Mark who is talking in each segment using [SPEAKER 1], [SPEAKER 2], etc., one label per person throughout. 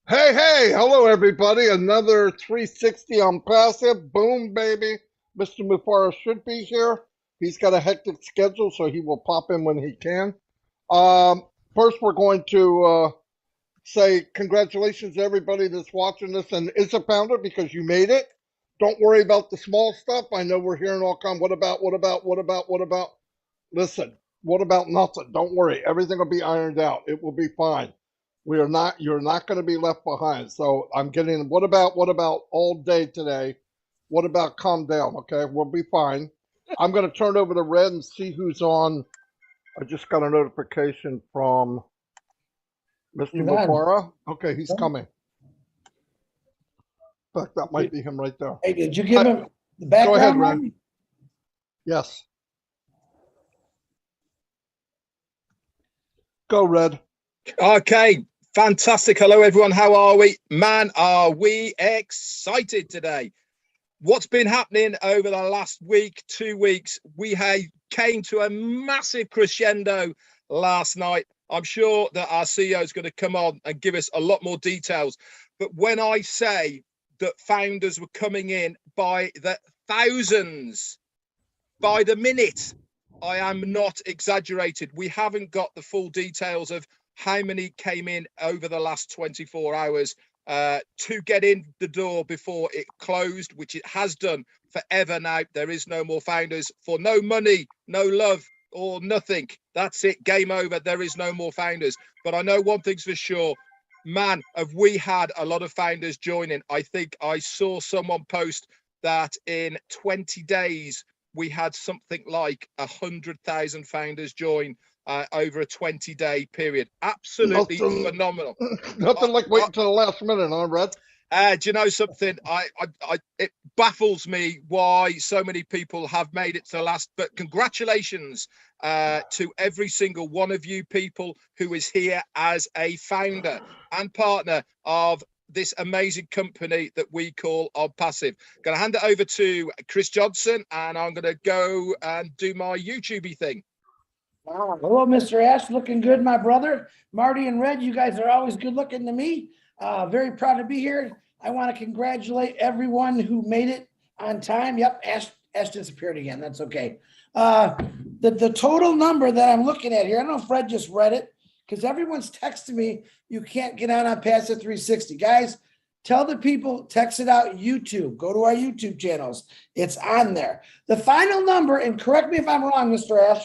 [SPEAKER 1] Hey, hello everybody. Another 360 on passive. Boom, baby. Mr. Mufareh should be here. He's got a hectic schedule, so he will pop in when he can. Um, First, we're going to say congratulations to everybody that's watching this and is a founder because you made it. Don't worry about the small stuff. I know we're hearing all kind. What about? Listen, what about nothing? Don't worry. Everything will be ironed out. It will be fine. We are not, you're not going to be left behind. So I'm getting, what about all day today? What about calm down? Okay. We'll be fine. I'm going to turn over to Red and see who's on. I just got a notification from Mr.
[SPEAKER 2] He's on.
[SPEAKER 1] Mufareh. Okay. He's coming. In fact, that might be him right there.
[SPEAKER 2] Hey, did you give him the
[SPEAKER 1] Go ahead,
[SPEAKER 2] background,
[SPEAKER 1] Red.
[SPEAKER 2] Marty?
[SPEAKER 1] Yes. Go, Red.
[SPEAKER 3] Okay, fantastic. Hello, everyone. How are we? Man, are we excited today? What's been happening over the last week, 2 weeks? Came to a massive crescendo last night. I'm sure that our CEO is going to come on and give us a lot more details. But when I say that founders were coming in by the thousands, by the minute, I am not exaggerated. We haven't got the full details of how many came in over the last 24 hours to get in the door before it closed, which it has done forever now. There is no more founders for no money, no love, or nothing. That's it. Game over. There is no more founders. But I know one thing's for sure. Man, have we had a lot of founders joining. I think I saw someone post that in 20 days, we had something like 100,000 founders join over a 20-day period. Absolutely phenomenal.
[SPEAKER 1] Nothing like waiting till the last minute, huh, Red?
[SPEAKER 3] Do you know something? It baffles me why so many people have made it to the last. But congratulations to every single one of you people who is here as a founder and partner of this amazing company that we call Onpassive. Going to hand it over to Chris Johnson, and I'm going to go and do my YouTubey thing.
[SPEAKER 2] Hello, Mr. Ash. Looking good, my brother. Marty and Red, you guys are always good looking to me. Very proud to be here. I want to congratulate everyone who made it on time. Yep, Ash disappeared again. That's okay. The total number that I'm looking at here, I don't know if Fred just read it, because everyone's texting me, you can't get on Onpassive 360. Guys, tell the people, text it out, YouTube. Go to our YouTube channels. It's on there. The final number, and correct me if I'm wrong, Mr. Ash,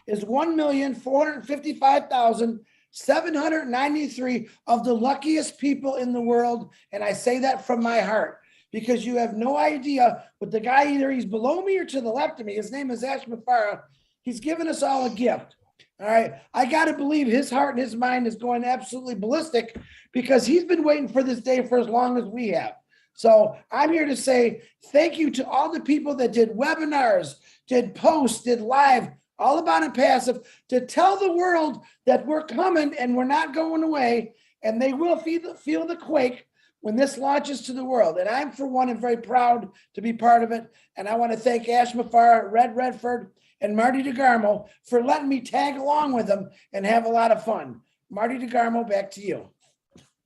[SPEAKER 2] is 1,455,793 of the luckiest people in the world. And I say that from my heart because you have no idea what the guy, either he's below me or to the left of me. His name is Ash Mufareh. He's given us all a gift. All right. I got to believe his heart and his mind is going absolutely ballistic because he's been waiting for this day for as long as we have. So I'm here to say thank you to all the people that did webinars, did posts, did live, all about Onpassive, to tell the world that we're coming and we're not going away, and they will feel the quake when this launches to the world. And I'm, for one, am very proud to be part of it. And I want to thank Ash Mufareh, Redfern, and Marty DeGarmo for letting me tag along with them and have a lot of fun. Marty DeGarmo, back to you.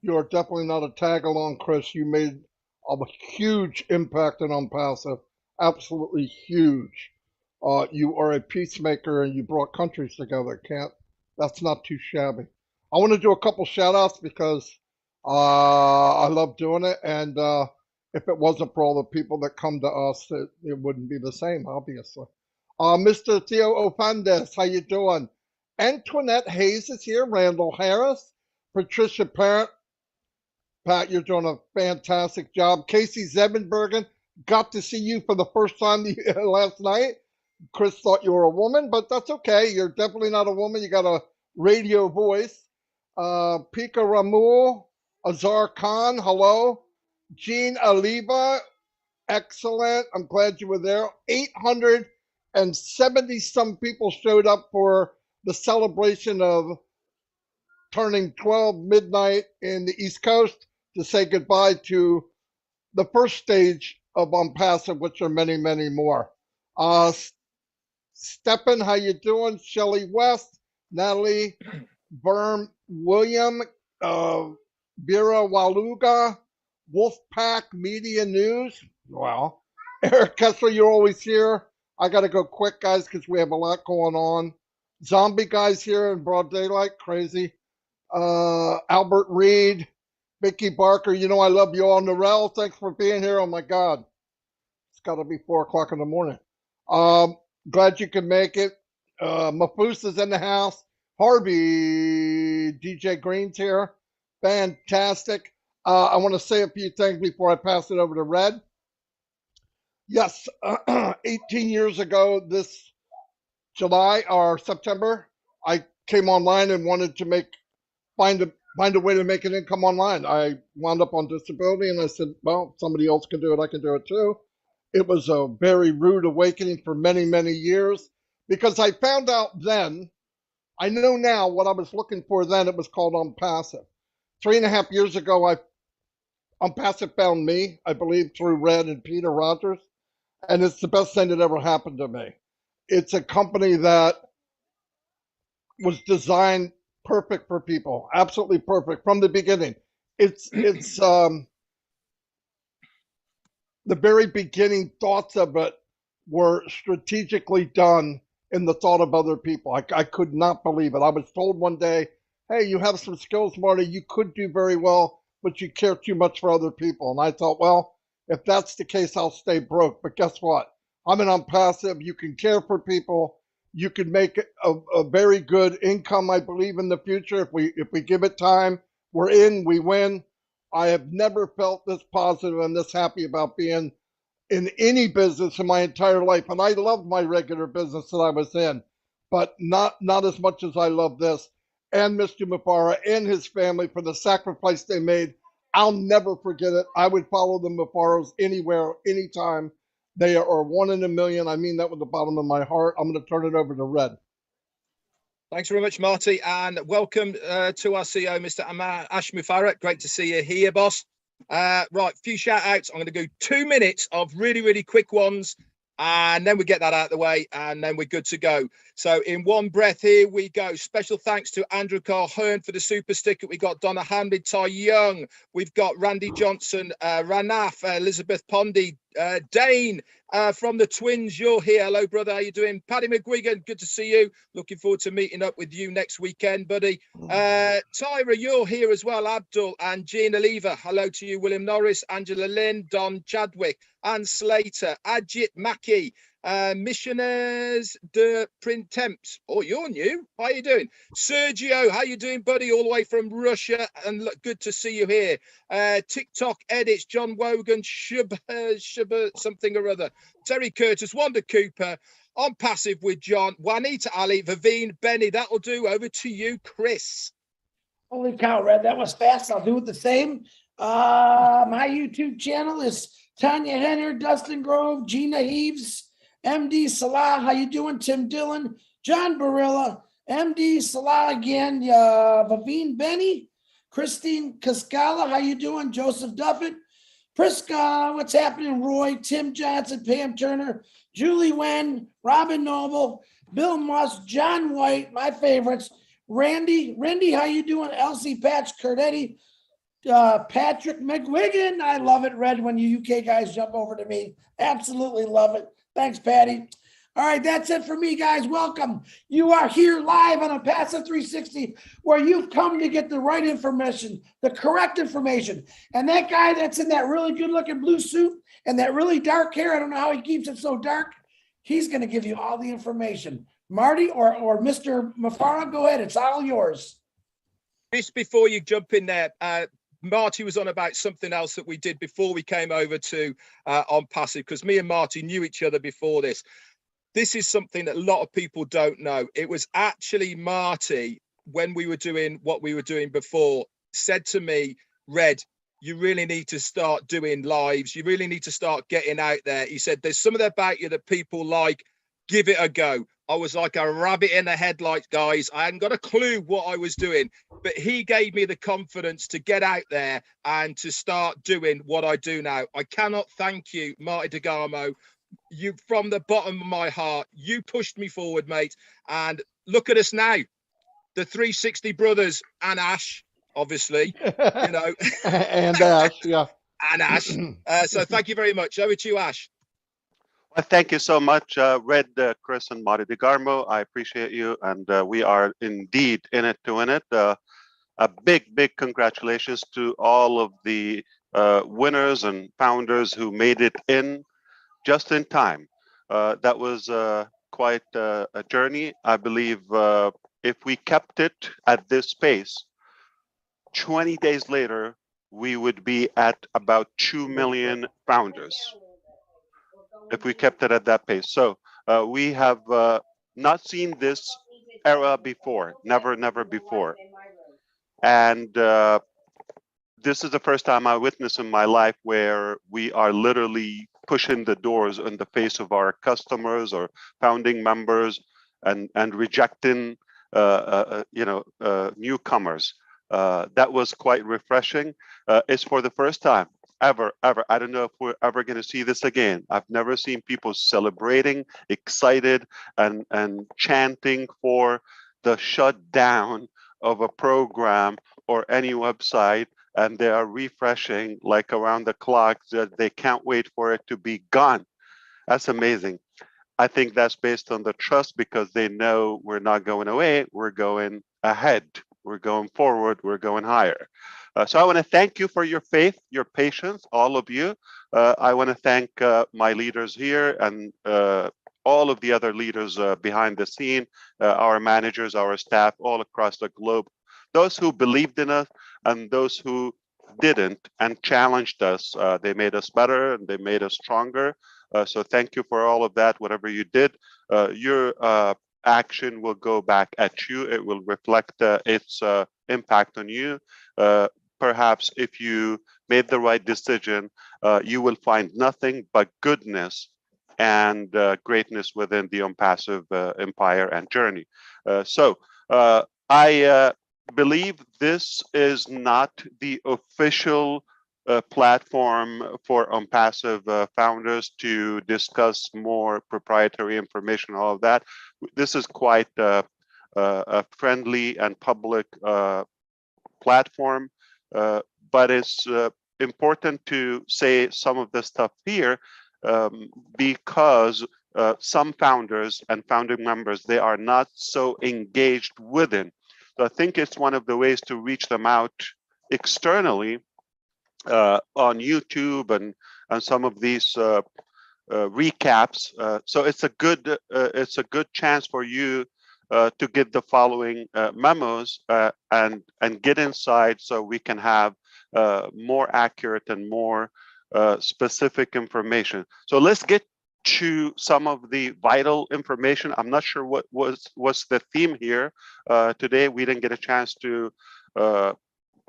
[SPEAKER 1] You're definitely not a tag along, Chris. You made a huge impact on Onpassive. Absolutely huge. You are a peacemaker and you brought countries together. That's not too shabby. I want to do a couple shout outs because I love doing it. And if it wasn't for all the people that come to us, it wouldn't be the same, obviously. Mr. Theo Ofandes, how you doing? Antoinette Hayes is here. Randall Harris. Patricia Parent. Pat, you're doing a fantastic job. Casey Zebenbergen, got to see you for the first time last night. Chris thought you were a woman, but that's okay. You're definitely not a woman. You got a radio voice. Pika Ramul, Azar Khan, hello. Jean Aliva, excellent. I'm glad you were there. 870 some people showed up for the celebration of turning 12 midnight in the East Coast to say goodbye to the first stage of Onpassive, which are many, many more. Steppen, how you doing? Shelly West, Natalie Berm, William, Vera Waluga, Wolfpack Media News. Well, Eric Kessler, you're always here. I got to go quick, guys, because we have a lot going on. Zombie guys here in broad daylight, crazy. Albert Reed, Mickey Barker, you know I love you all. Norell, thanks for being here. Oh my God, it's got to be 4 o'clock in the morning. Glad you could make it. Mafusa's in the house. Harvey, DJ Green's here. Fantastic. I want to say a few things before I pass it over to Red. Yes, 18 years ago, this July or September, I came online and wanted to find a way to make an income online. I wound up on disability, and I said, well, somebody else can do it. I can do it too. It was a very rude awakening for many, many years because I found out then, I know now what I was looking for then, it was called Onpassive. 3.5 years ago, Onpassive found me, I believe, through Red and Peter Rogers, and it's the best thing that ever happened to me. It's a company that was designed perfect for people, absolutely perfect from the beginning. It's the very beginning thoughts of it were strategically done in the thought of other people. I could not believe it. I was told one day, hey, you have some skills, Marty. You could do very well, but you care too much for other people. And I thought, well, if that's the case, I'll stay broke. But guess what? I'm an Onpassive. You can care for people. You can make a very good income, I believe, in the future. If we give it time, we're in, we win. I have never felt this positive and this happy about being in any business in my entire life. And I loved my regular business that I was in, but not as much as I love this. And Mr. Mufareh and his family for the sacrifice they made. I'll never forget it. I would follow the Mufarehs anywhere, anytime. They are one in a million. I mean that with the bottom of my heart. I'm going to turn it over to Red.
[SPEAKER 3] Thanks very much, Marty, and welcome to our CEO, Mr. Ash Mufareh. Great to see you here, boss. Right, few shout outs. I'm going to go 2 minutes of really, really quick ones, and then we get that out of the way, and then we're good to go. So in one breath, here we go. Special thanks to Andrew Carl Hearn for the super sticker. We got Donna Hamlin, Ty Young. We've got Randy Johnson, Ranaf, Elizabeth Pondy, Dane from the Twins. You're here. Hello, brother. How you doing? Paddy McGuigan, good to see you. Looking forward to meeting up with you next weekend, buddy. Tyra, you're here as well. Abdul and Gina Lever. Hello to you. William Norris, Angela Lynn, Don Chadwick, Anne Slater, Ajit Mackey, Missionaires de Printemps. Oh, you're new. How you doing? Sergio, how you doing, buddy? All the way from Russia, and look, good to see you here. TikTok edits, John Wogan, Shubba, something or other. Terry Curtis, Wanda Cooper, Onpassive with John, Juanita Ali, Vivine, Benny. That'll do. Over to you, Chris.
[SPEAKER 2] Holy cow, Red, that was fast. I'll do it the same. My YouTube channel is Tanya Henner, Dustin Grove, Gina Heaves, MD Salah. How you doing? Tim Dillon, John Barilla, MD Salah again, Vavine Benny, Christine Cascala. How you doing? Joseph Duffett, Prisca. What's happening? Roy, Tim Johnson, Pam Turner, Julie Wen, Robin Noble, Bill Musk, John White, my favorites. Randy, how you doing? Elsie Patch, Curdetti, Patrick McWigan. I love it, Red, when you UK guys jump over to me. Absolutely love it. Thanks, Patty. All right, that's it for me, guys. Welcome. You are here live on Onpassive 360, where you've come to get the right information, the correct information. And that guy that's in that really good-looking blue suit and that really dark hair, I don't know how he keeps it so dark, he's going to give you all the information. Marty or Mr. Mufareh, go ahead. It's all yours.
[SPEAKER 3] Just before you jump in there, Marty was on about something else that we did before we came over to Onpassive, because me and Marty knew each other before this. This is something that a lot of people don't know. It was actually Marty, when we were doing what we were doing before, said to me, Red, you really need to start doing lives. You really need to start getting out there. He said, there's something about you that people like. Give it a go. I was like a rabbit in the headlights, guys. I hadn't got a clue what I was doing, but he gave me the confidence to get out there and to start doing what I do now. I cannot thank you, Marty DeGarmo. You, from the bottom of my heart, you pushed me forward, mate. And look at us now, the 360 brothers and Ash. obviously, you know,
[SPEAKER 1] And Ash, yeah.
[SPEAKER 3] and Ash. So thank you very much. Over to you, Ash.
[SPEAKER 4] Well, thank you so much, Red, Chris, and Marty DeGarmo. I appreciate you, and we are indeed in it to win it. A big, big congratulations to all of the winners and founders who made it in just in time. That was quite a journey. I believe if we kept it at this pace, 20 days later, we would be at about 2 million founders if we kept it at that pace. So we have not seen this era before, never, never before. And this is the first time I witnessed in my life where we are literally pushing the doors in the face of our customers or founding members and rejecting newcomers. That was quite refreshing. It's for the first time ever. I don't know if we're ever going to see this again. I've never seen people celebrating, excited, and chanting for the shutdown of a program or any website, and they are refreshing like around the clock that they can't wait for it to be gone. That's amazing. I think that's based on the trust because they know we're not going away, we're going ahead, we're going forward, we're going higher. So I want to thank you for your faith, your patience, all of you. I want to thank my leaders here and all of the other leaders behind the scene, our managers, our staff all across the globe, those who believed in us and those who didn't and challenged us. They made us better and they made us stronger. So thank you for all of that. Whatever you did, your action will go back at you. It will reflect its impact on you. Perhaps if you made the right decision, you will find nothing but goodness and greatness within the Onpassive empire and journey. So I believe this is not the official platform for Onpassive founders to discuss more proprietary information, all of that. This is quite a friendly and public platform, but it's important to say some of this stuff here because some founders and founding members, they are not so engaged within. So I think it's one of the ways to reach them out externally on YouTube and some of these recaps. So it's a good chance for you to get the following memos and get inside so we can have more accurate and more specific information. So let's get to some of the vital information. I'm not sure what's the theme here today. We didn't get a chance to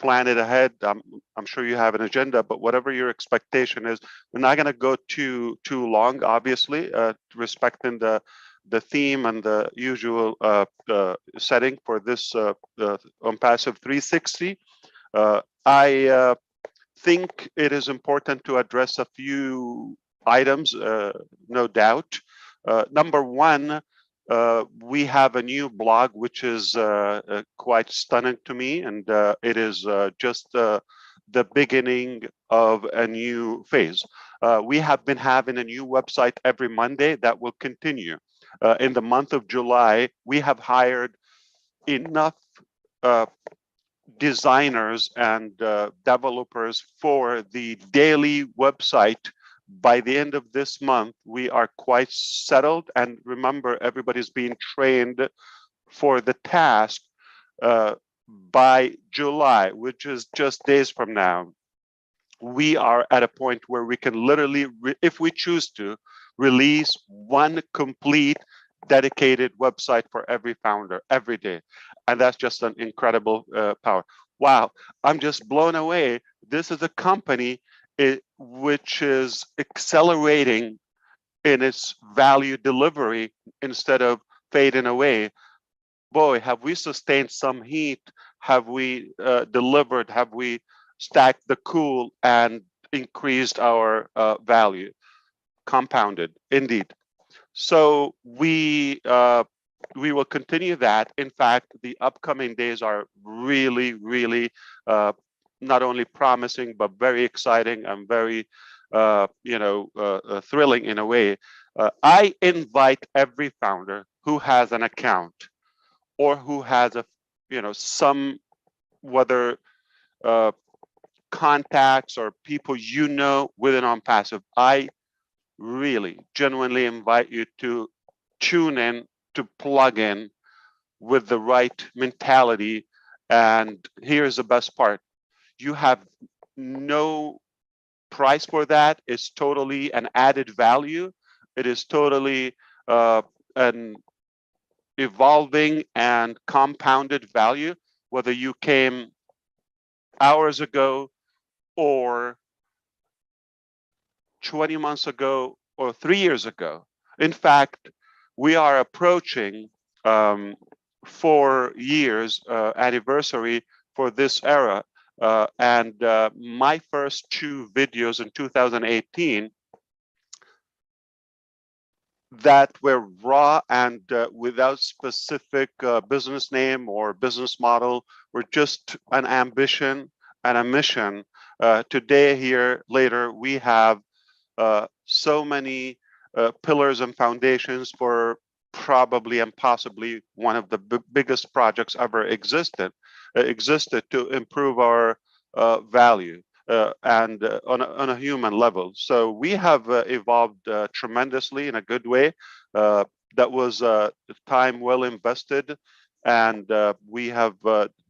[SPEAKER 4] plan it ahead. I'm sure you have an agenda, but whatever your expectation is, we're not going to go too long, obviously, respecting the theme and the usual setting for this Onpassive 360. I think it is important to address a few items, no doubt. Number one, we have a new blog, which is quite stunning to me, and it is just the beginning of a new phase. We have been having a new website every Monday that will continue. In the month of July, we have hired enough designers and developers for the daily website. By the end of this month, we are quite settled. And remember, everybody's being trained for the task by July, which is just days from now. We are at a point where we can literally, if we choose to, release one complete dedicated website for every founder every day. And that's just an incredible power. Wow, I'm just blown away. This is a company which is accelerating in its value delivery instead of fading away. Boy, have we sustained some heat? Have we delivered? Have we stacked the cool and increased our value? Compounded, indeed. So we we will continue that. In fact, the upcoming days are really, really not only promising, but very exciting and very, thrilling in a way. I invite every founder who has an account or who has some, whether contacts or people within Onpassive. I really genuinely invite you to tune in, to plug in with the right mentality. And here's the best part: you have no price for that. It's totally an added value. It is totally an evolving and compounded value, whether you came hours ago or 20 months ago or 3 years ago. In fact, we are approaching 4 years anniversary for this era. And my first 2 videos in 2018 that were raw and without specific business name or business model, were just an ambition and a mission. Today, here later, we have so many pillars and foundations for probably and possibly one of the biggest projects ever existed to improve our value and on a human level. So we have evolved tremendously in a good way. That was time well invested, and we have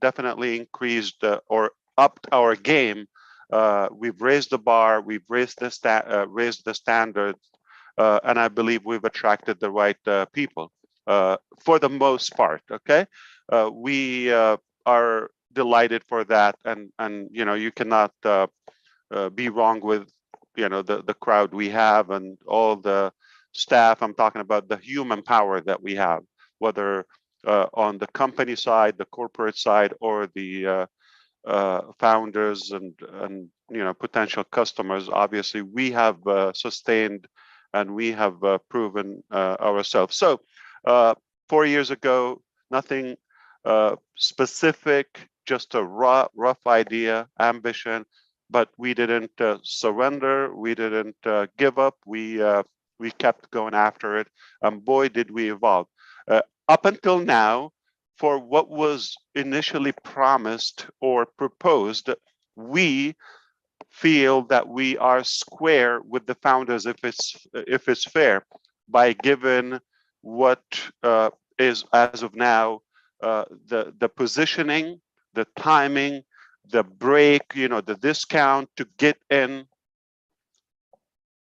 [SPEAKER 4] definitely increased or upped our game. We've raised the bar, we've raised the standards, and I believe we've attracted the right people for the most part. Okay, we are delighted for that, and you cannot be wrong with the crowd we have and all the staff. I'm talking about the human power that we have, whether on the company side, the corporate side, or the founders and potential customers. Obviously, we have sustained and we have proven ourselves. So 4 years ago, nothing specific, just a rough idea, ambition, but we didn't surrender. We didn't give up. We kept going after it, and boy, did we evolve. Up until now, for what was initially promised or proposed, we feel that we are square with the founders if it's fair, by giving what is, as of now, the positioning, the timing, the break, the discount to get in,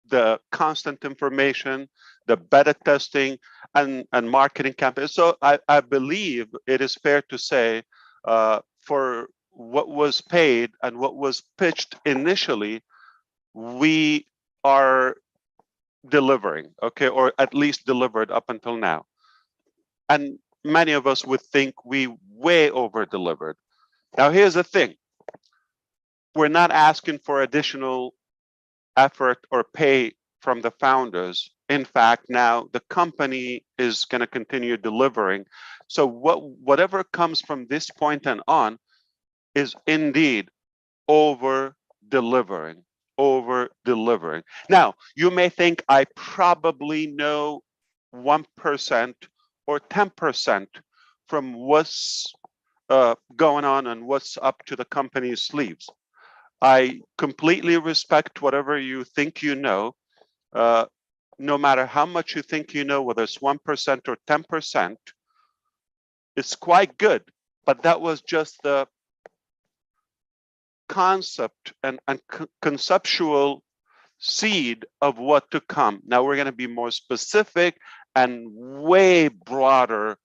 [SPEAKER 4] the constant information, the beta testing, and marketing campaigns. So I believe it is fair to say for what was paid and what was pitched initially, we are delivering, okay, or at least delivered up until now. And many of us would think we way over delivered. Now, here's the thing. We're not asking for additional effort or pay from the founders. In fact, now the company is going to continue delivering. So whatever comes from this point and on is indeed over delivering. Now, you may think I probably know 1% or 10% from what's going on and what's up to the company's sleeves. I completely respect whatever you think you know. No matter how much you think you know, whether it's 1% or 10%, it's quite good. But that was just the concept and conceptual seed of what to come. Now we're going to be more specific and way broader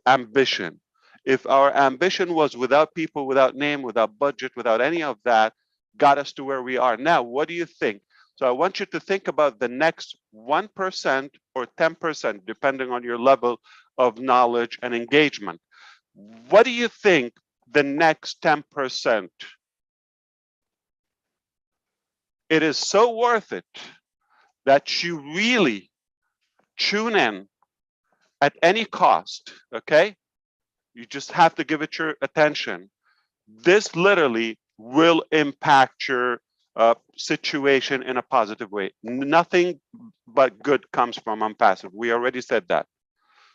[SPEAKER 4] ambition. If our ambition was without people, without name, without budget, without any of that, got us to where we are now, what do you think? So I want you to think about the next 1% or 10%, depending on your level of knowledge and engagement. What do you think the next 10%? It is so worth it that you really tune in at any cost, okay? You just have to give it your attention. This literally will impact your situation in a positive way. Nothing but good comes from Onpassive. We already said that.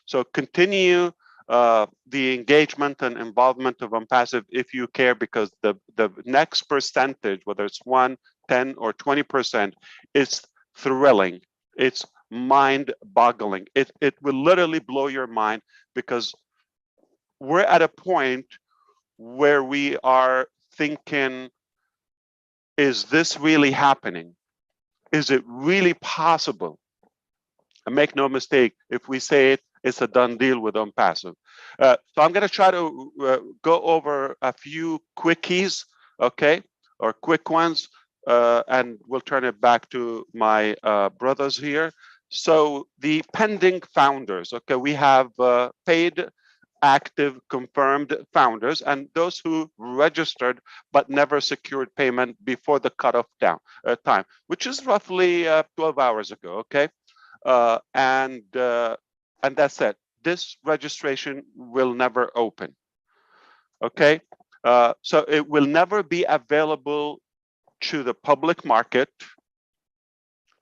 [SPEAKER 4] So continue the engagement and involvement of Onpassive if you care, because the next percentage, whether it's 1, 10, or 20%, is thrilling. It's mind-boggling. It will literally blow your mind, because we're at a point where we are thinking, is this really happening? Is it really possible? And make no mistake, if we say it, it's a done deal with Onpassive. So I'm going to try to go over a few quickies, okay, or quick ones, and we'll turn it back to my brothers here. So the pending founders, okay, we have paid, active, confirmed founders, and those who registered but never secured payment before the cutoff time, which is roughly 12 hours ago, okay? And that's it. This registration will never open, okay? So it will never be available to the public market,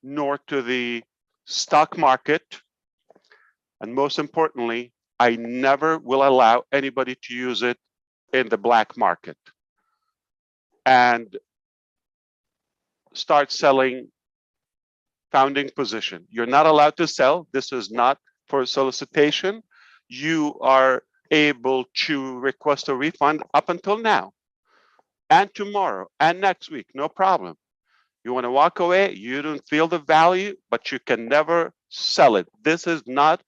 [SPEAKER 4] nor to the stock market, and most importantly, I never will allow anybody to use it in the black market and start selling founding position. You're not allowed to sell. This is not for solicitation. You are able to request a refund up until now and tomorrow and next week, no problem. You want to walk away, you don't feel the value, but you can never sell it. This is not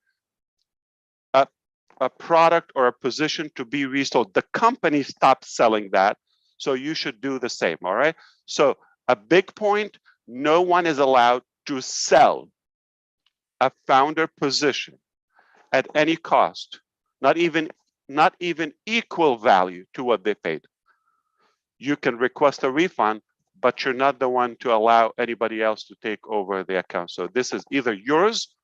[SPEAKER 4] a product or a position to be resold. The company stopped selling that, so you should do the same, all right? So a big point, no one is allowed to sell a founder position at any cost, not even equal value to what they paid. You can request a refund, but you're not the one to allow anybody else to take over the account. So this is either yours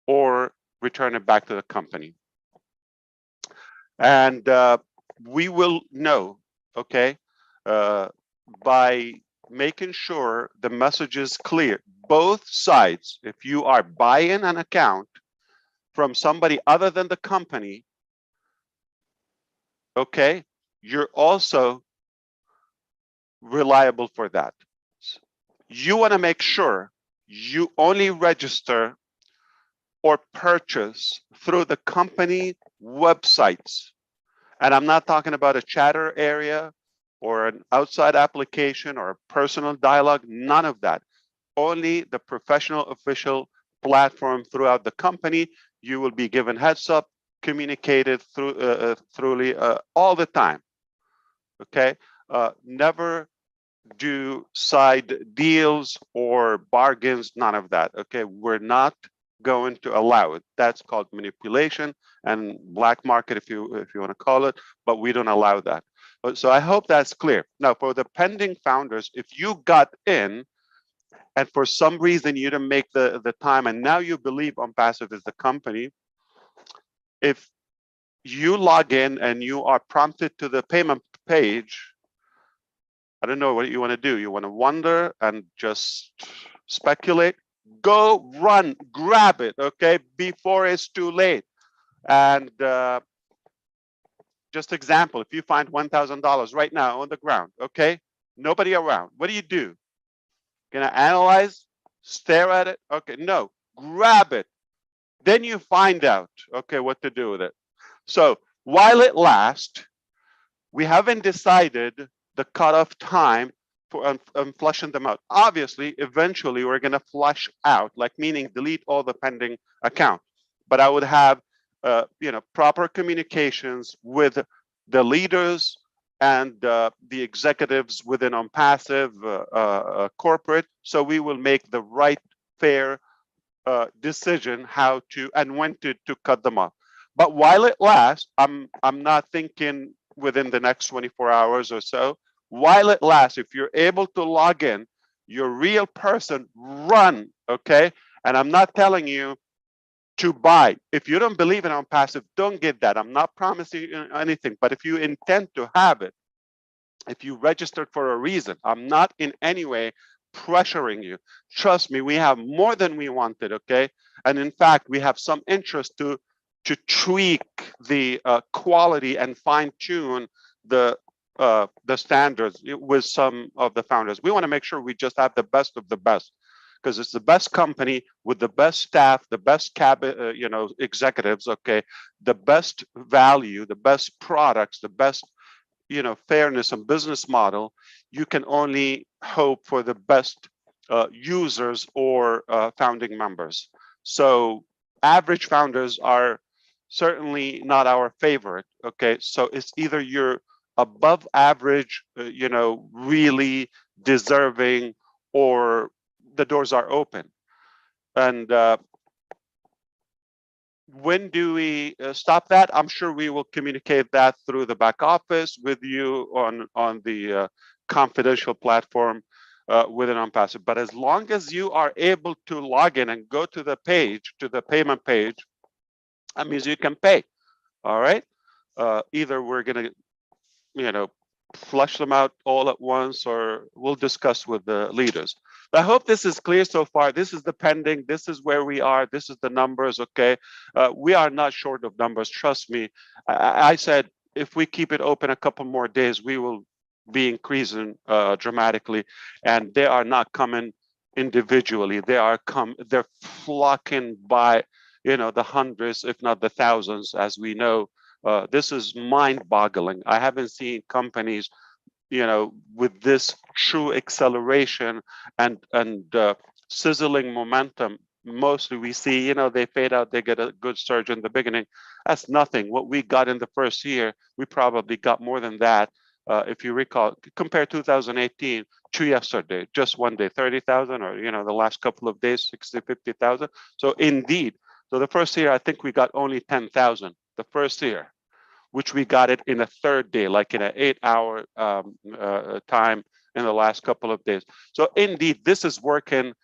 [SPEAKER 4] or return it back to the company. And we will know, okay, by making sure the message is clear. Both sides, if you are buying an account from somebody other than the company, okay, you're also reliable for that. You want to make sure you only register or purchase through the company websites. And I'm not talking about a chatter area or an outside application or a personal dialogue, none of that. Only the professional official platform throughout the company. You will be given heads up, communicated throughly all the time, okay? Never do side deals or bargains, none of that, okay? We're not going to allow it. That's called manipulation and black market, if you want to call it, but we don't allow that. So I hope that's clear. Now, for the pending founders, if you got in and for some reason you didn't make the time and now you believe Onpassive is the company, if you log in and you are prompted to the payment page, I don't know what you want to do. You want to wonder and just speculate? Go run, grab it, okay, before it's too late. And just example, if you find $1,000 right now on the ground, okay, nobody around, what do? Gonna analyze, stare at it? Okay, no, grab it. Then you find out, okay, what to do with it. So while it lasts, we haven't decided the cutoff time for flushing them out. Obviously, eventually we're gonna flush out, like meaning delete all the pending accounts. But I would have proper communications with the leaders and the executives within Onpassive corporate, so we will make the right, fair decision how to and when to cut them off. But while it lasts, I'm not thinking within the next 24 hours or so. While it lasts, if you're able to log in, you're a real person, run, okay? And I'm not telling you to buy. If you don't believe in Onpassive, don't get that. I'm not promising you anything, but if you intend to have it, if you registered for a reason, I'm not in any way pressuring you. Trust me, we have more than we wanted, okay? And in fact, we have some interest to tweak the quality and fine tune the standards with some of the founders. We want to make sure we just have the best of the best, because it's the best company with the best staff, the best executives, okay, the best value, the best products, the best fairness and business model. You can only hope for the best users or founding members. So average founders are certainly not our favorite. Okay, so it's either you're above average, really deserving, or the doors are open. And when do we stop that? I'm sure we will communicate that through the back office with you on the confidential platform within Onpassive. But as long as you are able to log in and go to the page, to the payment page, that means you can pay. All right. Either we're going to, flush them out all at once, or we'll discuss with the leaders. I hope this is clear so far. This is the pending. This is where we are. This is the numbers. Okay. We are not short of numbers. Trust me. I said, if we keep it open a couple more days, we will be increasing dramatically. And they are not coming individually. They're flocking by, the hundreds, if not the thousands, as we know. This is mind-boggling. I haven't seen companies, with this true acceleration and sizzling momentum. Mostly we see, they fade out, they get a good surge in the beginning. That's nothing. What we got in the first year, we probably got more than that. If you recall, compare 2018 to yesterday, just one day, 30,000, or, the last couple of days, 60, 50,000. So indeed, so the first year, I think we got only 10,000 the first year, which we got it in a third day, like in an 8-hour time in the last couple of days. So indeed, this is working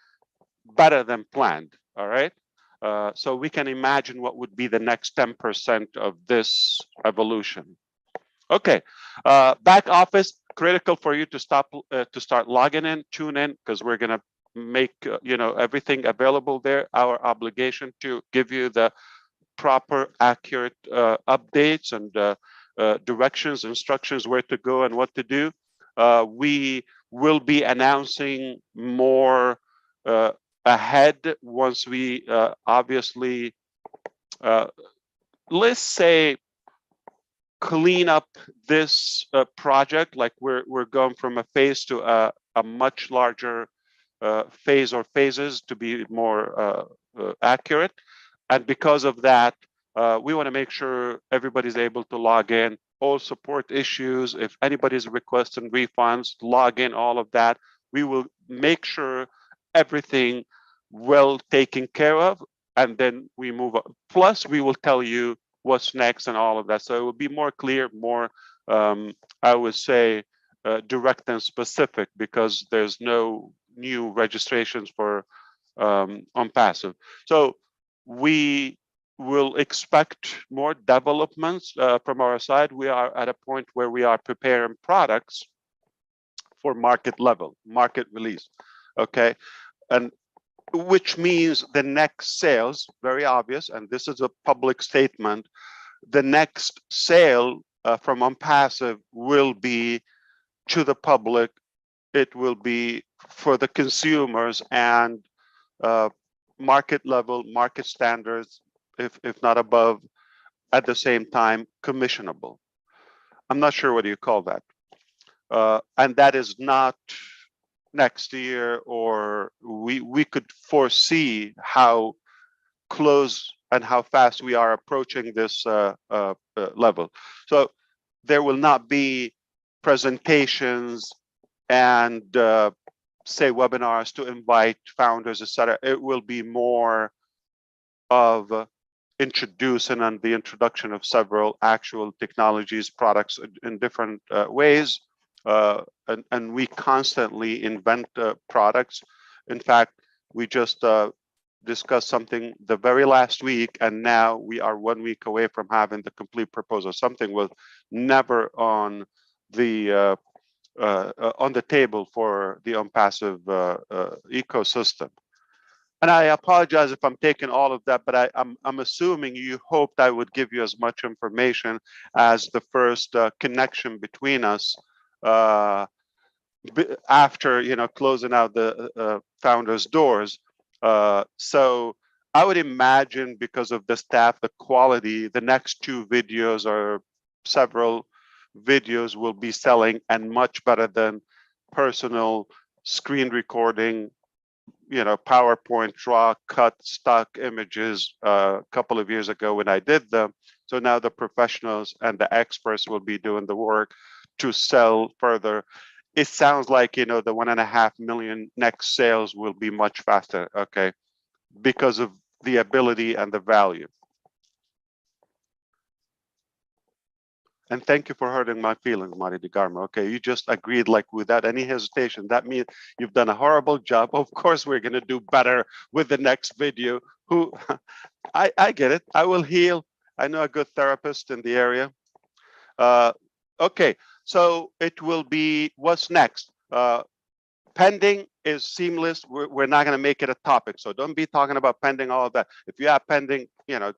[SPEAKER 4] better than planned, all right? So we can imagine what would be the next 10% of this evolution. Okay, back office, critical for you to start logging in, tune in, because we're gonna make everything available there. Our obligation to give you the proper, accurate updates and directions, instructions, where to go and what to do. We will be announcing more ahead once we obviously, let's say, clean up this project. Like we're going from a phase to a much larger phase or phases, to be more accurate. And because of that, we want to make sure everybody's able to log in, all support issues. If anybody's requesting refunds, log in, all of that. We will make sure everything well taken care of, and then we move on. Plus, we will tell you what's next and all of that. So it will be more clear, more, I would say, direct and specific, because there's no new registrations for Onpassive. So we will expect more developments from our side. We are at a point where we are preparing products for market level, market release, okay? And which means the next sales, very obvious, and this is a public statement, the next sale from Onpassive will be to the public. It will be for the consumers and market level, market standards, if not above, at the same time, commissionable. I'm not sure what do you call that. And that is not next year, or we could foresee how close and how fast we are approaching this level. So there will not be presentations and say webinars to invite founders, etc. It will be more of introducing and the introduction of several actual technologies, products in different ways. And we constantly invent products. In fact, we just discussed something the very last week, and now we are 1 week away from having the complete proposal. Something was never on the table for the Onpassive ecosystem. And I apologize if I'm taking all of that, but I'm assuming you hoped I would give you as much information as the first connection between us after closing out the founders' doors. So I would imagine, because of the staff, the quality, the next 2 videos or several videos will be selling and much better than personal screen recording, PowerPoint draw, cut stock images a couple of years ago when I did them. So now the professionals and the experts will be doing the work to sell further. It sounds like, the 1.5 million next sales will be much faster, okay, because of the ability and the value. And thank you for hurting my feelings, Marty DeGarmo. Okay, you just agreed like without any hesitation. That means you've done a horrible job. Of course, we're going to do better with the next video. I get it. I will heal. I know a good therapist in the area. Okay, so it will be what's next. Pending is seamless. We're not going to make it a topic, so don't be talking about pending, all of that. If you have pending,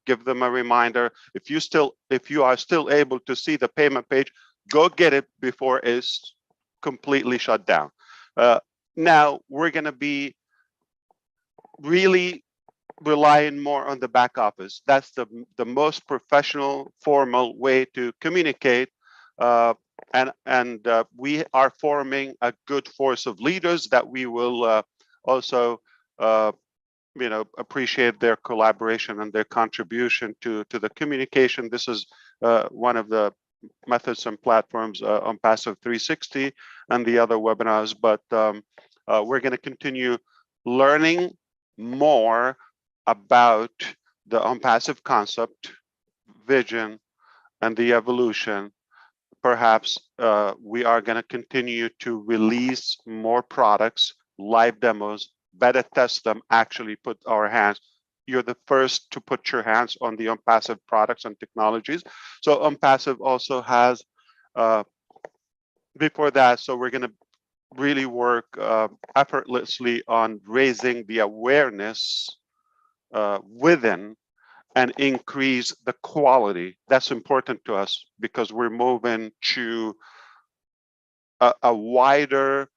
[SPEAKER 4] give them a reminder. If you are still able to see the payment page, go get it before it's completely shut down. Now we're going to be really relying more on the back office. That's the most professional, formal way to communicate. And we are forming a good force of leaders that we will also appreciate their collaboration and their contribution to the communication. This is one of the methods and platforms on Onpassive 360 and the other webinars, but we're going to continue learning more about the Onpassive concept, vision, and the evolution. Perhaps we are going to continue to release more products, live demos, beta test them, actually put our hands. You're the first to put your hands on the Onpassive products and technologies. So Onpassive also has, before that, so we're going to really work effortlessly on raising the awareness within and increase the quality. That's important to us because we're moving to a wider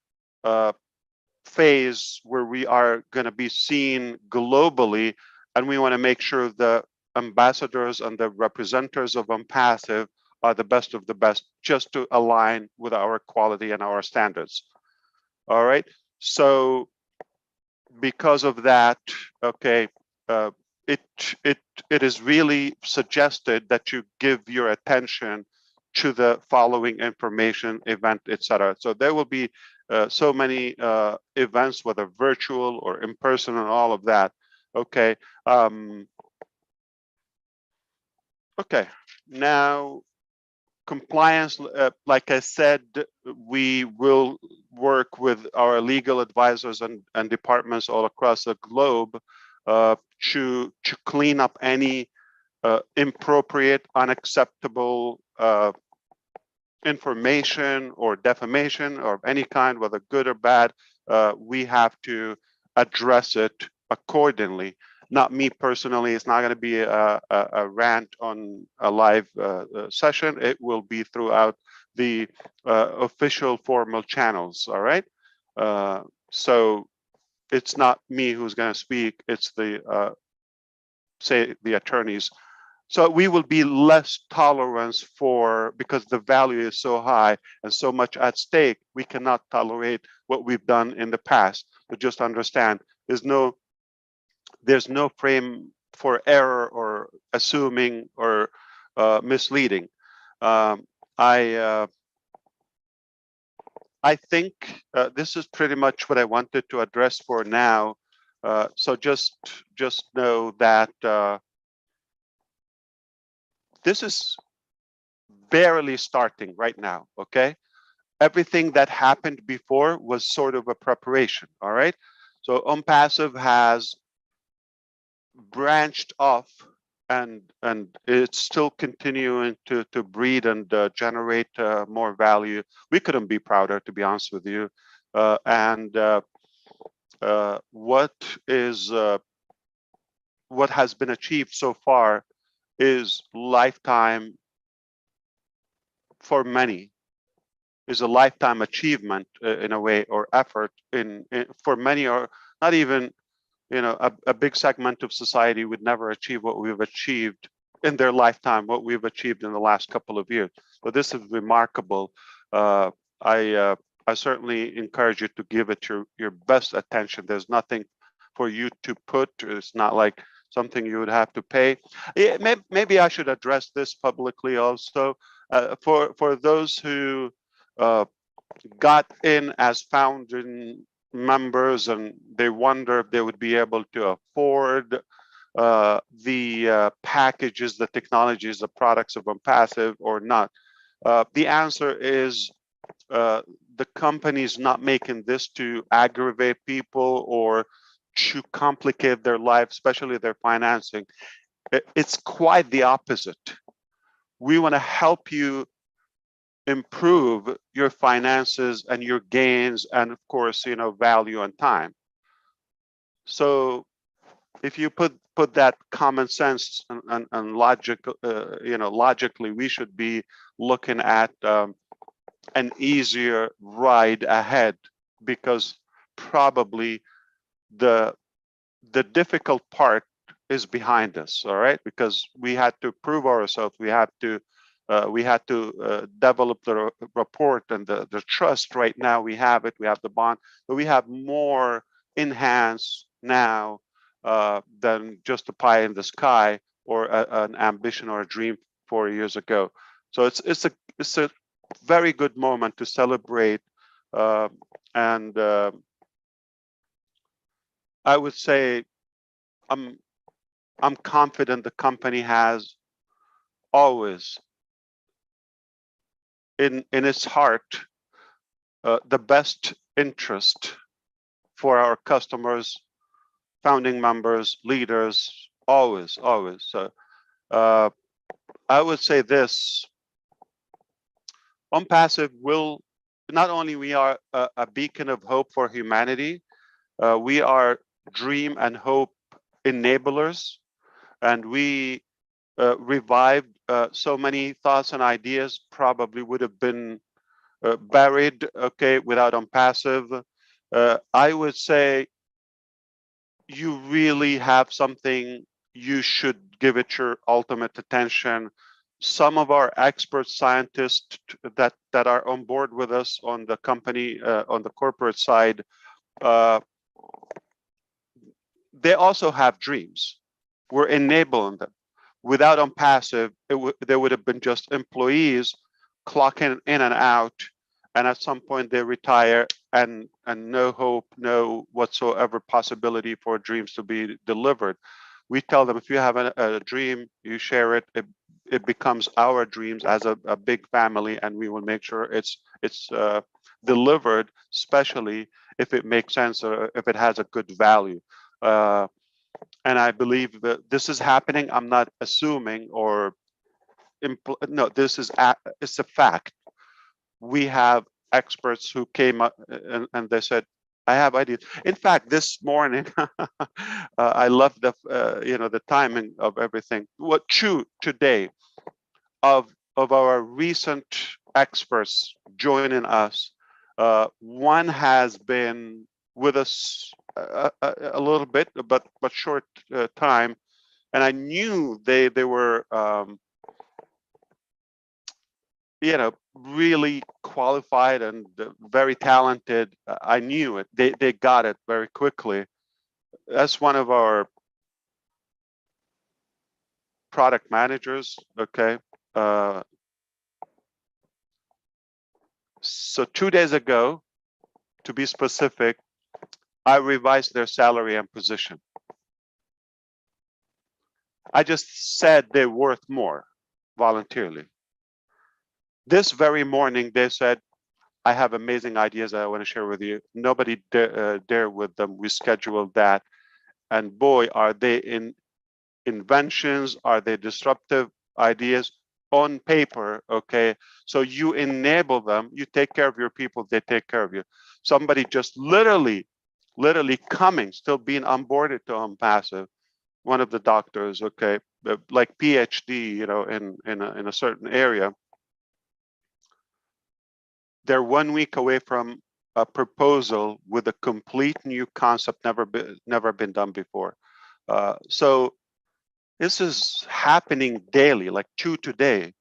[SPEAKER 4] phase where we are going to be seen globally, and we want to make sure the ambassadors and the representatives of Onpassive are the best of the best, just to align with our quality and our standards. All right, so because of that, okay, it is really suggested that you give your attention to the following information, event, etc. So there will be so many events, whether virtual or in person, and all of that. Okay. Okay. Now, compliance, like I said, we will work with our legal advisors and departments all across the globe to clean up any inappropriate, unacceptable information or defamation of any kind, whether good or bad. We have to address it accordingly. Not me personally. It's not going to be a rant on a live session. It will be throughout the official formal channels. All right. So it's not me who's going to speak. It's the say the attorneys. So we will be less tolerance for, because the value is so high and so much at stake, we cannot tolerate what we've done in the past. But just understand, there's no frame for error or assuming or misleading. I think this is pretty much what I wanted to address for now. So just know that this is barely starting right now, okay? Everything that happened before was sort of a preparation, all right? So Onpassive has branched off, and it's still continuing to breed and generate more value. We couldn't be prouder, to be honest with you. What has been achieved so far is lifetime, for many, is a lifetime achievement in a way, or effort for many, or not even, a big segment of society would never achieve what we've achieved in their lifetime, what we've achieved in the last couple of years. So this is remarkable. I certainly encourage you to give it your best attention. There's nothing for you to put. It's not like something you would have to pay. Maybe I should address this publicly also. For those who got in as founding members and they wonder if they would be able to afford the packages, the technologies, the products of Onpassive or not. The answer is the company's not making this to aggravate people or to complicate their life, especially their financing. It's quite the opposite. We want to help you improve your finances and your gains, and of course, value and time. So if you put that common sense and logic, logically, we should be looking at an easier ride ahead, because probably the difficult part is behind us. All right, because we had to prove ourselves. We had to develop the rapport and the trust. Right now we have it. We have the bond, but we have more in hands now than just a pie in the sky or an ambition or a dream 4 years ago. So it's a very good moment to celebrate, and I would say I'm confident the company has always in its heart the best interest for our customers, founding members, leaders, always. So I would say this: Onpassive will not only we are a beacon of hope for humanity, we are dream and hope enablers, and we revived so many thoughts and ideas probably would have been buried, okay, without Onpassive. I would say you really have something, you should give it your ultimate attention. Some of our expert scientists that are on board with us on the company, on the corporate side, they also have dreams. We're enabling them. Without Onpassive, there would have been just employees clocking in and out, and at some point they retire, and no hope, no whatsoever possibility for dreams to be delivered. We tell them, if you have a dream, you share it. It becomes our dreams as a big family, and we will make sure it's delivered, especially if it makes sense or if it has a good value. And I believe that this is happening. I'm not assuming or no, this is it's a fact. We have experts who came up and they said, I have ideas. In fact, this morning, I love the the timing of everything. What true today of our recent experts joining us, one has been with us a little bit, but short time, and I knew they were really qualified and very talented. I knew it. They got it very quickly. That's one of our product managers. Okay. So 2 days ago, to be specific, I revised their salary and position. I just said they're worth more voluntarily. This very morning, they said, I have amazing ideas that I want to share with you. Nobody dare with them. We scheduled that. And boy, are they inventions? Are they disruptive ideas on paper? Okay, so you enable them, you take care of your people, they take care of you. Somebody just literally coming, still being onboarded to Onpassive, one of the doctors, okay, like PhD, you know, in a certain area, they're 1 week away from a proposal with a complete new concept, never been done before. So this is happening daily, like two today.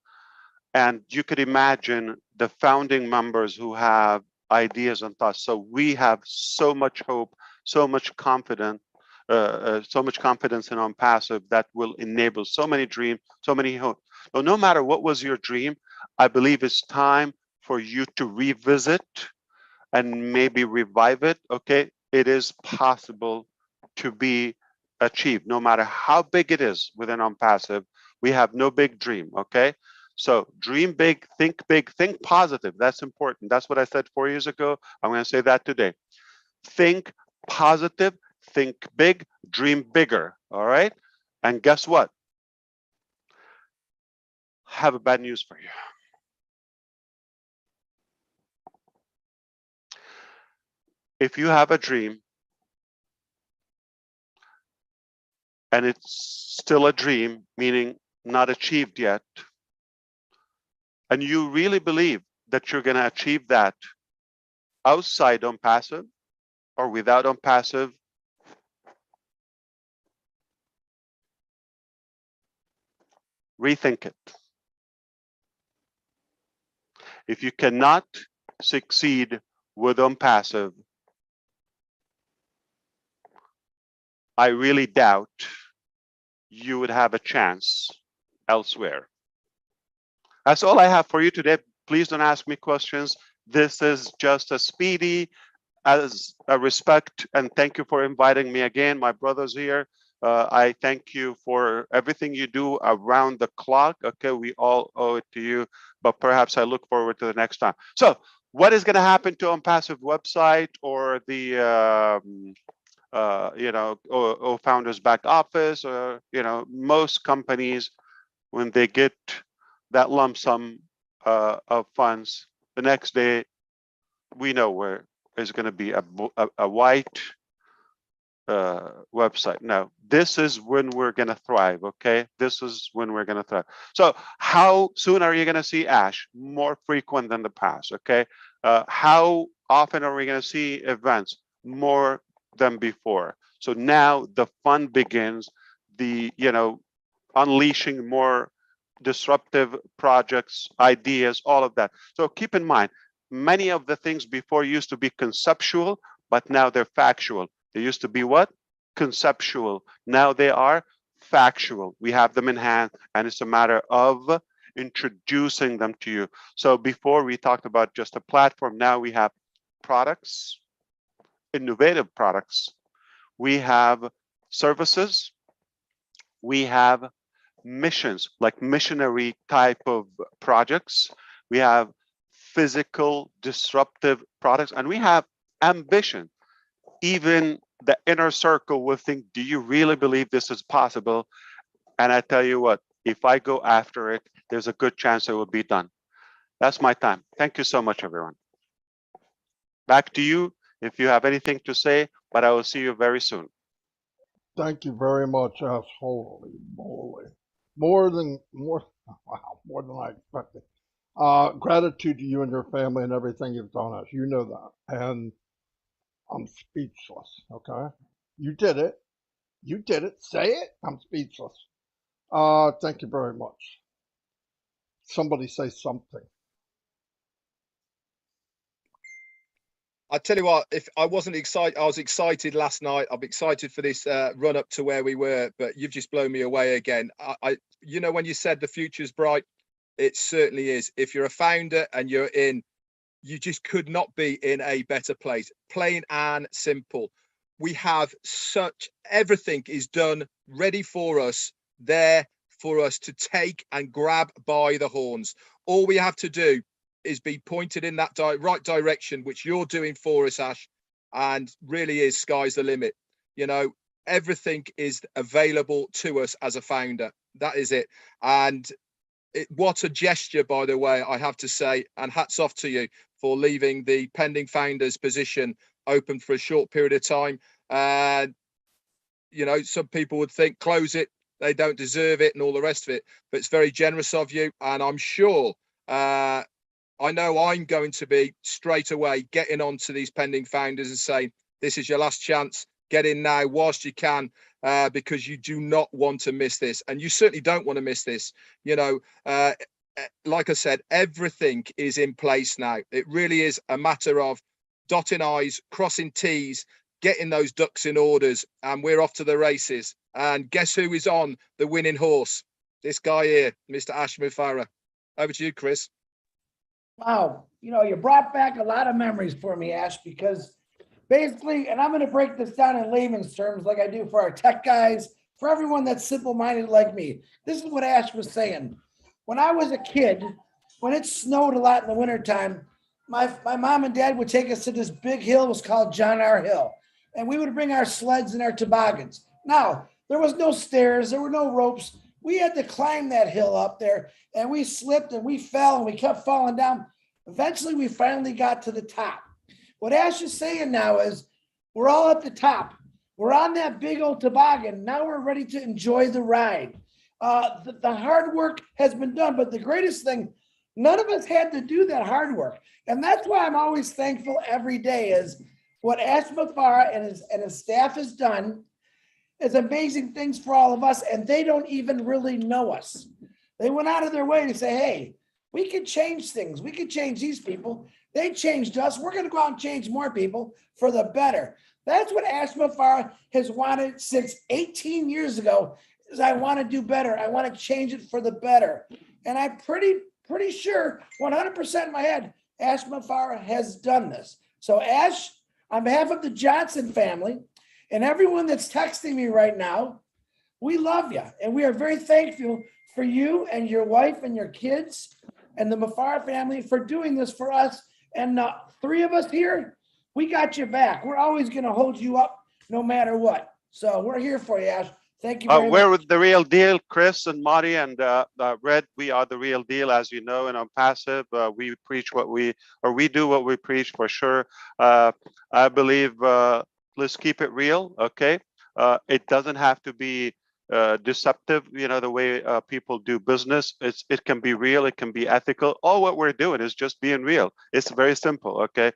[SPEAKER 4] And you could imagine the founding members who have ideas and thoughts. So we have so much hope, so much confidence, so much confidence in Onpassive that will enable so many dreams, so many hope. So no matter what was your dream, I believe it's time for you to revisit and maybe revive it. Okay, it is possible to be achieved, no matter how big it is within Onpassive. We have no big dream. Okay, so dream big, think positive. That's important. That's what I said 4 years ago. I'm going to say that today. Think positive, think big, dream bigger. All right, and guess what? I have a bad news for you. If you have a dream and it's still a dream, meaning not achieved yet, and you really believe that you're going to achieve that outside Onpassive or without Onpassive, rethink it. If you cannot succeed with Onpassive, I really doubt you would have a chance elsewhere. That's all I have for you today. Please don't ask me questions. This is just a speedy, as a respect, and thank you for inviting me again. My brother's here. I thank you for everything you do around the clock. Okay, we all owe it to you, but perhaps I look forward to the next time. So what is going to happen to Onpassive website or the you know, or founders back office, or you know, most companies, when they get that lump sum of funds, the next day we know where is going to be a white website. Now, this is when we're going to thrive. Okay, this is when we're going to thrive. So how soon are you going to see Ash? More frequent than the past. Okay, how often are we going to see events? More than before. So now the fun begins, the, you know, unleashing more disruptive projects, ideas, all of that. So keep in mind, many of the things before used to be conceptual, but now they're factual. They used to be what? Conceptual. Now they are factual. We have them in hand, and it's a matter of introducing them to you. So before we talked about just a platform, now we have products, innovative products. We have services. We have missions, like missionary type of projects. We have physical disruptive products, and we have ambition. Even the inner circle will think, do you really believe this is possible? And I tell you what, if I go after it, there's a good chance it will be done. That's my time. Thank you so much, everyone. Back to you if you have anything to say, but I will see you very soon.
[SPEAKER 1] Thank you very much, Ash. Holy moly. Wow, more than I expected. Gratitude to you and your family and everything you've done, Ash. You know that. And I'm speechless, okay? You did it. You did it. Say it. I'm speechless. Thank you very much. Somebody say something.
[SPEAKER 3] I tell you what, if I wasn't excited, I was excited last night. I'm excited for this run up to where we were, but you've just blown me away again. You know, when you said the future's bright, it certainly is. If you're a founder and you're in, you just could not be in a better place. Plain and simple. We have everything is done, ready for us, there for us to take and grab by the horns. All we have to do is be pointed in that right direction, which you're doing for us, Ash, and really is sky's the limit. You know, everything is available to us as a founder. That is it. And what a gesture, by the way, I have to say, and hats off to you for leaving the pending founders position open for a short period of time. You know, some people would think close it, they don't deserve it, and all the rest of it. But it's very generous of you, and I'm sure I know I'm going to be straight away getting on to these pending founders and saying, this is your last chance. Get in now whilst you can, because you do not want to miss this. And you certainly don't want to miss this. You know, like I said, everything is in place now. It really is a matter of dotting I's, crossing T's, getting those ducks in orders, and we're off to the races. And guess who is on the winning horse? This guy here, Mr. Ash Mufareh. Over to you, Chris.
[SPEAKER 2] Wow. You know, you brought back a lot of memories for me, Ash, because basically, and I'm going to break this down in layman's terms like I do for our tech guys, for everyone that's simple-minded like me. This is what Ash was saying. When I was a kid, when it snowed a lot in the wintertime, my mom and dad would take us to this big hill. It was called John R. Hill. And we would bring our sleds and our toboggans. Now, there was no stairs. There were no ropes. We had to climb that hill up there, and we slipped and we fell and we kept falling down. Eventually, we finally got to the top. What Ash is saying now is we're all at the top. We're on that big old toboggan. Now we're ready to enjoy the ride. The hard work has been done, but the greatest thing, none of us had to do that hard work. And that's why I'm always thankful every day is what Ash Mufareh and his staff has done is amazing things for all of us, and they don't even really know us. They went out of their way to say, hey, we could change things. We could change these people. They changed us. We're going to go out and change more people for the better. That's what Ash Mufareh has wanted since 18 years ago, is I want to do better. I want to change it for the better. And I'm pretty sure, 100% in my head, Ash Mufareh has done this. So Ash, on behalf of the Johnson family and everyone that's texting me right now, we love you. And we are very thankful for you and your wife and your kids and the Mufareh family for doing this for us. And three of us here, we got you back. We're always going to hold you up no matter what. So we're here for you, Ash. Thank you very much.
[SPEAKER 4] We're the real deal, Chris and Marty and Red. We are the real deal, as you know, in Onpassive. We preach what we do what we preach for sure. I believe let's keep it real, okay? It doesn't have to be deceptive, you know, the way people do business. It can be real, it can be ethical. All what we're doing is just being real. It's very simple, okay?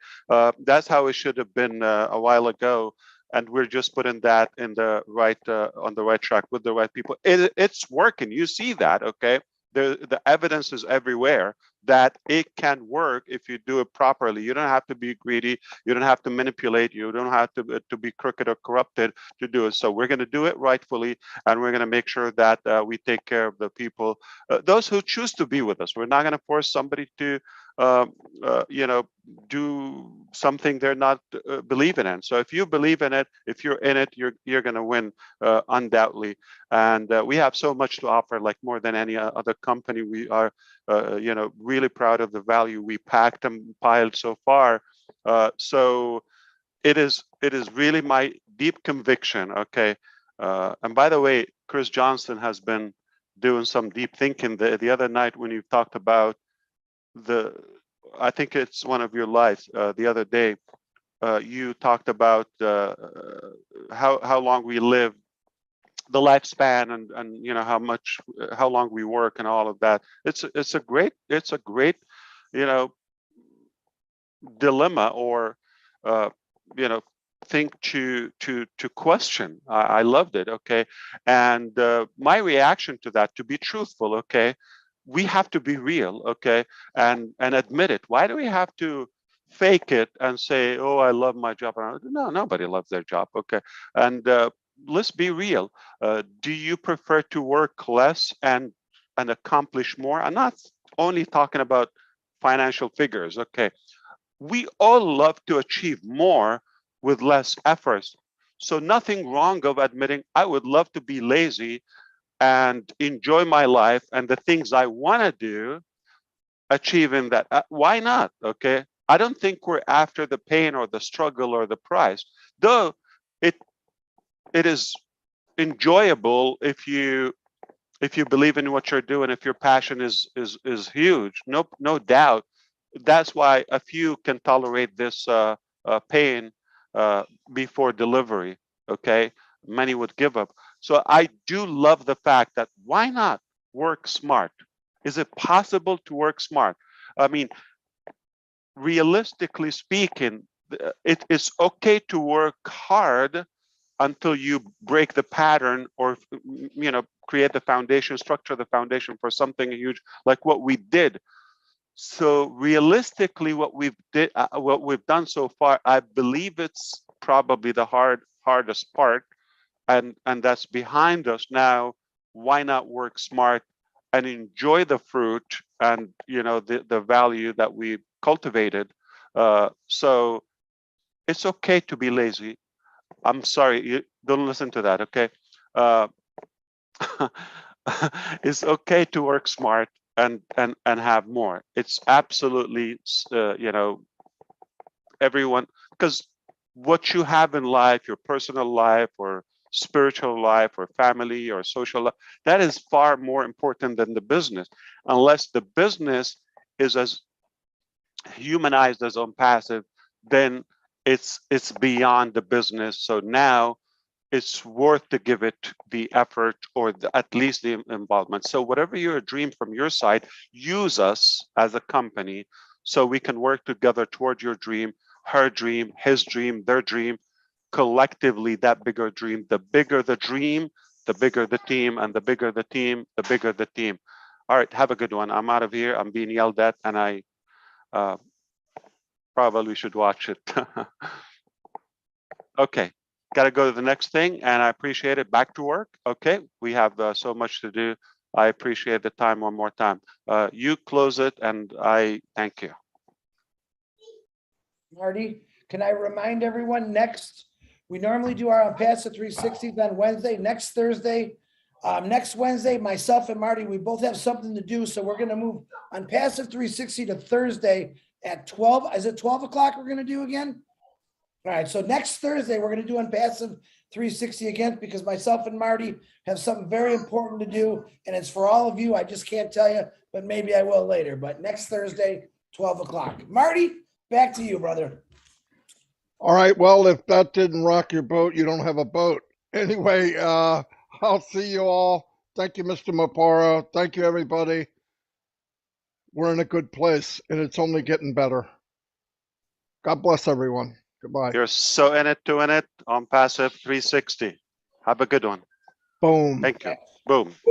[SPEAKER 4] That's how it should have been a while ago. And we're just putting that in the right on the right track with the right people. It's working. You see that, okay? The evidence is everywhere that it can work if you do it properly. You don't have to be greedy. You don't have to manipulate. You don't have to be crooked or corrupted to do it. So we're going to do it rightfully, and we're going to make sure that we take care of the people, those who choose to be with us. We're not going to force somebody to you know, do something they're not believing in. So if you believe in it, if you're in it, you're going to win undoubtedly. And we have so much to offer, like more than any other company. We are, you know, really proud of the value we packed and piled so far. So it is really my deep conviction. Okay. And by the way, Chris Johnson has been doing some deep thinking the other night when you talked about I think it's one of your lives the other day. You talked about how long we live, the lifespan, and you know how long we work and all of that. It's a great you know dilemma or you know thing to question. I loved it. Okay, and my reaction to that, to be truthful, okay, we have to be real, okay, and admit it. Why do we have to fake it and say, oh, I love my job? No, nobody loves their job, okay. And let's be real. Do you prefer to work less and accomplish more? I'm not only talking about financial figures, okay. We all love to achieve more with less efforts. So nothing wrong of admitting I would love to be lazy and enjoy my life and the things I want to do, achieving that. Why not? Okay. I don't think we're after the pain or the struggle or the prize, though it it is enjoyable if you believe in what you're doing, if your passion is huge. No doubt. That's why a few can tolerate this pain before delivery. Okay, many would give up. So I do love the fact that why not work smart? Is it possible to work smart? I mean, realistically speaking, it is okay to work hard until you break the pattern, or create the foundation, structure the foundation for something huge like what we did. So realistically, what we've done so far, I believe it's probably the hardest part, and that's behind us now. Why not work smart and enjoy the fruit and the value that we cultivated? So it's okay to be lazy. I'm sorry, you don't listen to that, okay? It's okay to work smart and have more. It's absolutely, everyone, because what you have in life, your personal life or spiritual life or family or social life, that is far more important than the business, unless the business is as humanized as Onpassive, then it's beyond the business. So now it's worth to give it the effort, or at least the involvement. So whatever your dream from your side, use us as a company so we can work together toward your dream, her dream, his dream, their dream, collectively that bigger dream. The bigger the dream, the bigger the team, and the bigger the team, the bigger the team. All right, have a good one. I'm out of here. I'm being yelled at, and I probably should watch it. Okay, got to go to the next thing, and I appreciate it. Back to work. Okay, we have so much to do. I appreciate the time one more time. You close it, and I thank you.
[SPEAKER 2] Marty, can I remind everyone we normally do our Onpassive 360s on Wednesday. Next Wednesday, myself and Marty, we both have something to do. So we're going to move Onpassive 360 to Thursday at 12. Is it 12 o'clock we're going to do again? All right. So next Thursday, we're going to do Onpassive 360 again, because myself and Marty have something very important to do. And it's for all of you. I just can't tell you, but maybe I will later. But next Thursday, 12 o'clock. Marty, back to you, brother.
[SPEAKER 1] All right. Well, if that didn't rock your boat, you don't have a boat. Anyway, I'll see you all. Thank you, Mr. Mufareh. Thank you, everybody. We're in a good place, and it's only getting better. God bless everyone. Goodbye.
[SPEAKER 4] You're so in it, doing it. Onpassive 360. Have a good one.
[SPEAKER 1] Boom.
[SPEAKER 4] Thank you. Boom.